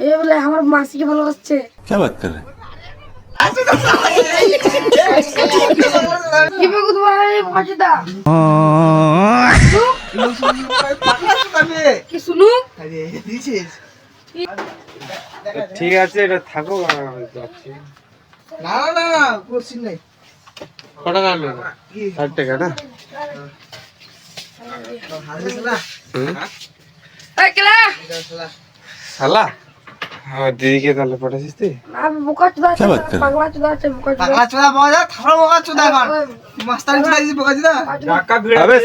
এই বলে আমার মাসিকে ভালোবাসছে। क्या बात कर रहे हैं? কি বলবো তোমার মজদা কি শুনু ঠিক আছে, এটা থাকো। যাচ্ছি না না না করছি নাই। কটা কাটলো? 60 টাকা না? এই কেলা শালা আমার দিদিকে তাহলে পাঠাচ্ছিস তুই? না বোকা চোদা আছে, क्या बात कर रहे हैं? পাগলা চোদা আছে, বোকা চোদা পাগলা চোদা বাজা থাড়া বকা চোদা এখন মাস্টার চোদা দিছি বকা চোদা। আবে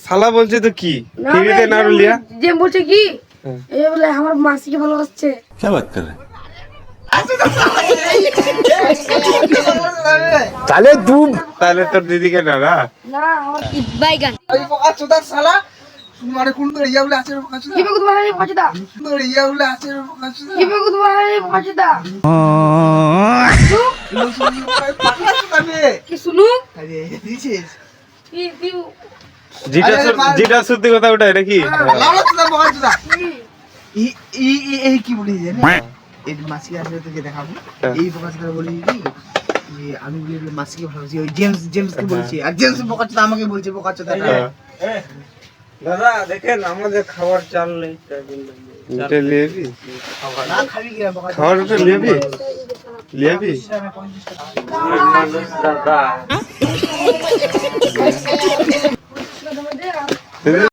শালা বলছে তো কি টিভিতে না লিয়া? যে বলছে কি হ্যাঁ। এই বলে আমার মাসিকে ভালোবাসছে। क्या बात कर रहे हैं? তাহলে তোর দিদিকে না না? না আমার ওই বকা চোদা শালা মানে কোন করে ইয়া বলে আছে বকা চোদা। কি বলবো তোমার মজদা কোন করে ইয়া বলে আছে বকা চোদা। কি বলবো তোমার মজদা পাগলা চোদা বে। কি শুনু আরে দিছিস কি যেটা সত্যি কথা ওটা এটা কি? পাগলা চোদা বকা চোদা। কি এই কি বলি জানেন? এই মাসি আসলে তোকে দেখাবো। এই বকা চোদা বলি কি যে আমি বলি মাসিকে ভালোবাসি। ওই জেমসকে বলছি আর জেমস বকা চোদা আমাকে বলছে বকা চোদা। দাদা দেখেন আমাদের খাবার চাল নেই, এটা লিয়েবি? না খাবি কি বকা চোদা। খাবারটা লিয়েবি? লিয়েবি? দাদা